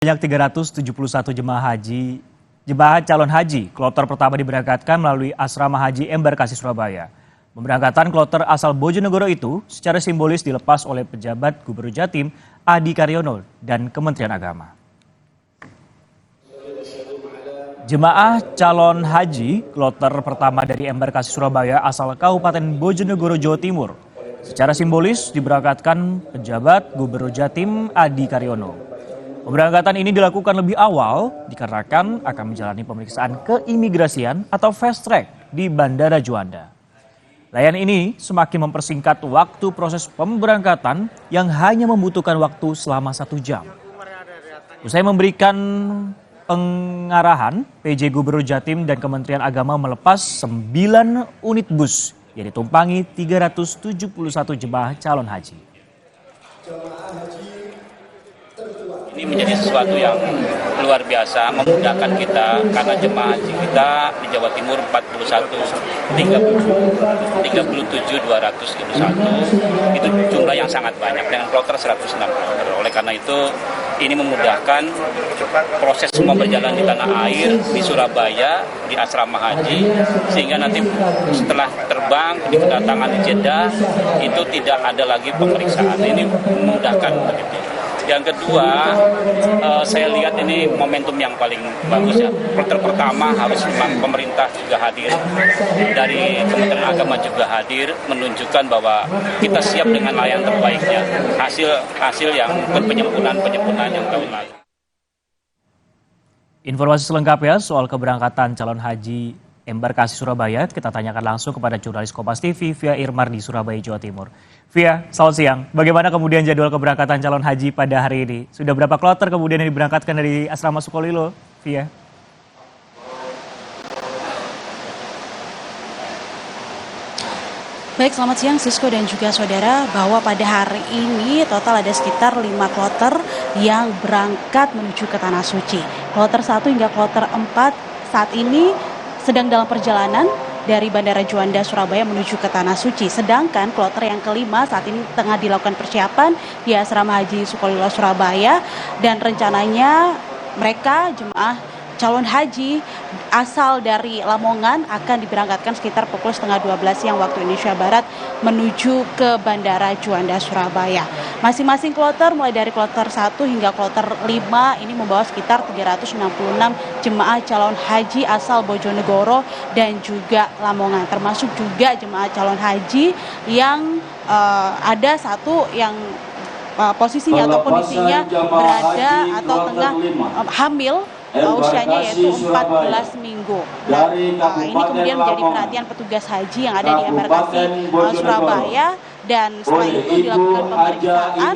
Banyak 371 jemaah calon haji kloter pertama diberangkatkan melalui Asrama Haji Embarkasi Surabaya. Pemberangkatan kloter asal Bojonegoro itu secara simbolis dilepas oleh pejabat Gubernur Jatim Adi Karyono dan Kementerian Agama. Jemaah calon haji kloter pertama dari Embarkasi Surabaya asal Kabupaten Bojonegoro, Jawa Timur secara simbolis diberangkatkan pejabat Gubernur Jatim Adi Karyono. Pemberangkatan ini dilakukan lebih awal dikarenakan akan menjalani pemeriksaan keimigrasian atau fast track di Bandara Juanda. Layanan ini semakin mempersingkat waktu proses pemberangkatan yang hanya membutuhkan waktu selama 1 jam. Usai memberikan pengarahan, PJ Gubernur Jatim dan Kementerian Agama melepas 9 unit bus yang ditumpangi 371 jemaah calon haji. Ini menjadi sesuatu yang luar biasa, memudahkan kita karena jemaah haji kita di Jawa Timur 37.221 itu jumlah yang sangat banyak dengan kloter 106 kloter. Oleh karena itu ini memudahkan proses semua berjalan di tanah air, di Surabaya, di asrama haji, sehingga nanti setelah terbang di kedatangan di Jeddah itu tidak ada lagi pemeriksaan. Ini memudahkan begitu. Yang kedua, saya lihat ini momentum yang paling bagus ya. Kloter pertama harus pemerintah juga hadir, dari Kementerian Agama juga hadir, menunjukkan bahwa kita siap dengan layanan terbaiknya. Hasil yang penyempurnaan yang tahun lalu. Informasi selengkapnya soal keberangkatan calon haji Embarkasi Surabaya kita tanyakan langsung kepada jurnalis Kompas TV Via Irmar di Surabaya, Jawa Timur. Via, selamat siang. Bagaimana kemudian jadwal keberangkatan calon haji pada hari ini? Sudah berapa kloter kemudian yang diberangkatkan dari Asrama Sukolilo, Via? Baik, selamat siang Sisko dan juga saudara, bahwa pada hari ini total ada sekitar 5 kloter yang berangkat menuju ke Tanah Suci. Kloter 1 hingga kloter 4 saat ini sedang dalam perjalanan dari Bandara Juanda Surabaya menuju ke Tanah Suci. Sedangkan kloter yang kelima saat ini tengah dilakukan persiapan di Asrama Haji Sukolilo Surabaya, dan rencananya mereka jemaah calon haji asal dari Lamongan akan diberangkatkan sekitar pukul 11:30 siang waktu Indonesia Barat menuju ke Bandara Juanda Surabaya. Masing-masing kloter mulai dari kloter 1 hingga kloter 5 ini membawa sekitar 366 jemaah calon haji asal Bojonegoro dan juga Lamongan, termasuk juga jemaah calon haji yang ada satu yang posisinya atau kondisinya berada atau tengah hamil, usianya yaitu 14 minggu. Nah, ini kemudian menjadi perhatian petugas haji yang ada di Embarkasi Surabaya, dan setelah itu dilakukan pemeriksaan.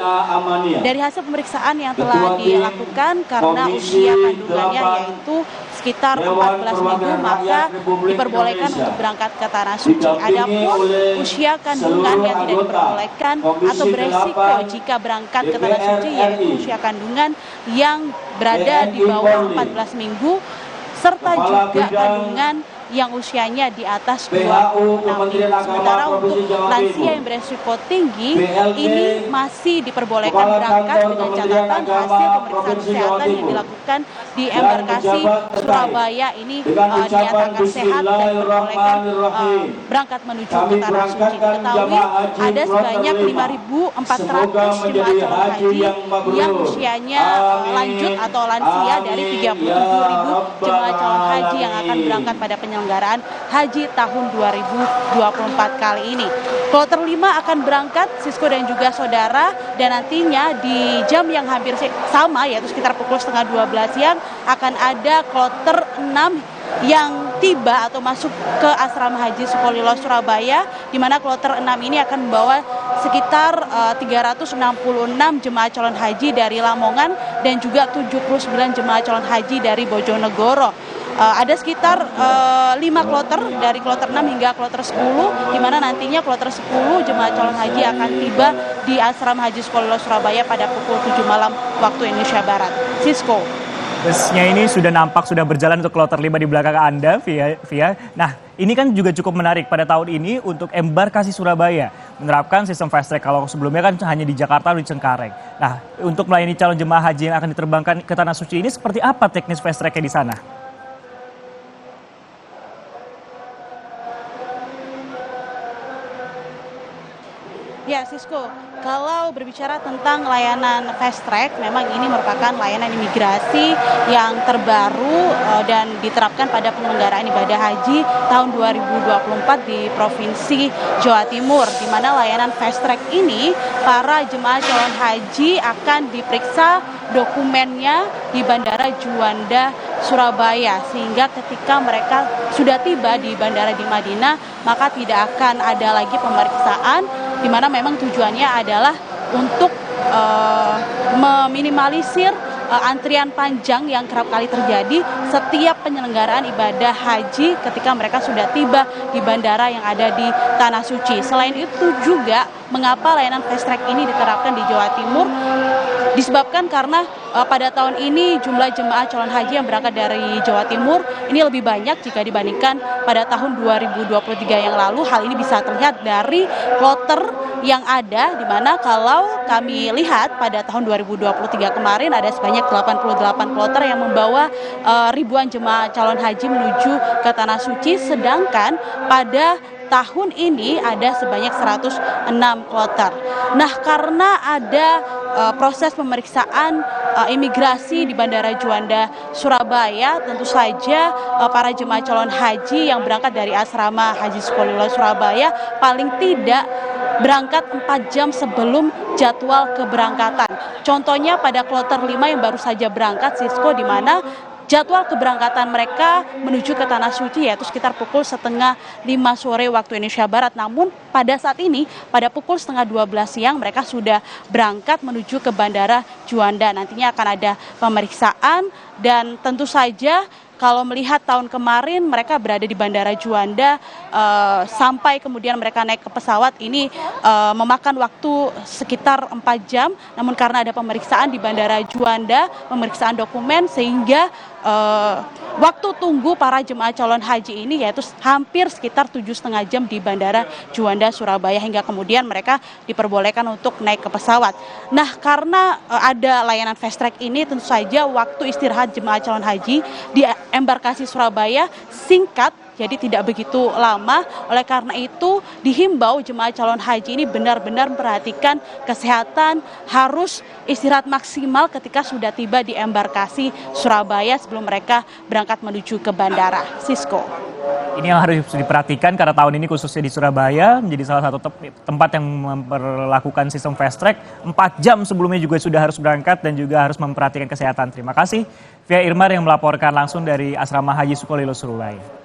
Dari hasil pemeriksaan yang telah dilakukan, karena usia kandungannya yaitu sekitar 14 minggu, maka diperbolehkan untuk berangkat ke Tanah Suci. Adapun usia kandungan yang tidak diperbolehkan atau beresiko jika berangkat ke Tanah Suci yaitu usia kandungan yang berada di bawah 14 minggu, serta juga kandungan yang usianya di atas 26 minggu. Sementara untuk lansia yang beresiko tinggi ini masih diperbolehkan berangkat dengan catatan hasil pemeriksaan kesehatan yang dilakukan di Embarkasi Surabaya ini dinyatakan sehat dan diperbolehkan berangkat menuju ke Tanah Suci. Diketahui ada sebanyak 5.400 jemaah calon haji yang usianya lanjut atau lansia dari 37.000 jemaah calon haji yang akan berangkat pada penyelenggaraan haji tahun 2024 kali ini. Kloter 5 akan berangkat, Sisko dan juga saudara, dan nantinya di jam yang hampir sama yaitu sekitar pukul 11:30 siang akan ada kloter 6 yang tiba atau masuk ke Asrama Haji Sukolilo Surabaya, di mana kloter 6 ini akan membawa sekitar 366 jemaah calon haji dari Lamongan dan juga 79 jemaah calon haji dari Bojonegoro. Ada sekitar 5 kloter dari kloter 6 hingga kloter 10, di mana nantinya kloter 10 jemaah calon haji akan tiba di Asrama Haji Sukolilo Surabaya pada pukul 7 malam waktu Indonesia Barat. Sisko. Busnya ini sudah nampak sudah berjalan untuk kloter 5 di belakang Anda, Via. Nah, ini kan juga cukup menarik pada tahun ini untuk embarkasi Surabaya menerapkan sistem fast track. Kalau sebelumnya kan hanya di Jakarta di Cengkareng. Nah, untuk melayani calon jemaah haji yang akan diterbangkan ke Tanah Suci ini seperti apa teknis fast track-nya di sana? Ya, Sisko, kalau berbicara tentang layanan fast track, memang ini merupakan layanan imigrasi yang terbaru dan diterapkan pada penyelenggaraan ibadah haji tahun 2024 di Provinsi Jawa Timur, di mana layanan fast track ini para jemaah calon haji akan diperiksa dokumennya di Bandara Juanda, Surabaya, sehingga ketika mereka sudah tiba di bandara di Madinah, maka tidak akan ada lagi pemeriksaan, di mana memang tujuannya adalah untuk meminimalisir antrian panjang yang kerap kali terjadi setiap penyelenggaraan ibadah haji ketika mereka sudah tiba di bandara yang ada di Tanah Suci. Selain itu juga mengapa layanan fast track ini diterapkan di Jawa Timur, disebabkan karena pada tahun ini jumlah jemaah calon haji yang berangkat dari Jawa Timur ini lebih banyak jika dibandingkan pada tahun 2023 yang lalu. Hal ini bisa terlihat dari kloter yang ada, di mana kalau kami lihat pada tahun 2023 kemarin ada sebanyak 88 kloter yang membawa ribuan jemaah calon haji menuju ke Tanah Suci, sedangkan pada tahun ini ada sebanyak 106 kloter. Nah, karena ada proses pemeriksaan imigrasi di Bandara Juanda, Surabaya, tentu saja para jemaah calon haji yang berangkat dari asrama Haji Sukolilo Surabaya paling tidak berangkat 4 jam sebelum jadwal keberangkatan. Contohnya pada kloter 5 yang baru saja berangkat, Sisko, di mana jadwal keberangkatan mereka menuju ke Tanah Suci yaitu sekitar pukul 4:30 sore waktu Indonesia Barat. Namun pada saat ini pada pukul 11:30 siang mereka sudah berangkat menuju ke Bandara Juanda. Nantinya akan ada pemeriksaan dan tentu saja kalau melihat tahun kemarin mereka berada di Bandara Juanda sampai kemudian mereka naik ke pesawat ini memakan waktu sekitar 4 jam. Namun karena ada pemeriksaan di Bandara Juanda, pemeriksaan dokumen, sehingga waktu tunggu para jemaah calon haji ini yaitu hampir sekitar 7,5 jam di Bandara Juanda, Surabaya, hingga kemudian mereka diperbolehkan untuk naik ke pesawat. Nah, karena ada layanan fast track ini, tentu saja waktu istirahat jemaah calon haji di embarkasi Surabaya singkat, jadi tidak begitu lama. Oleh karena itu dihimbau jemaah calon haji ini benar-benar memperhatikan kesehatan, harus istirahat maksimal ketika sudah tiba di embarkasi Surabaya sebelum mereka berangkat menuju ke bandara. Sisko. Ini yang harus diperhatikan karena tahun ini khususnya di Surabaya menjadi salah satu tempat yang memperlakukan sistem fast track. 4 jam sebelumnya juga sudah harus berangkat dan juga harus memperhatikan kesehatan. Terima kasih Via Irmar yang melaporkan langsung dari Asrama Haji Sukolilo Surabaya.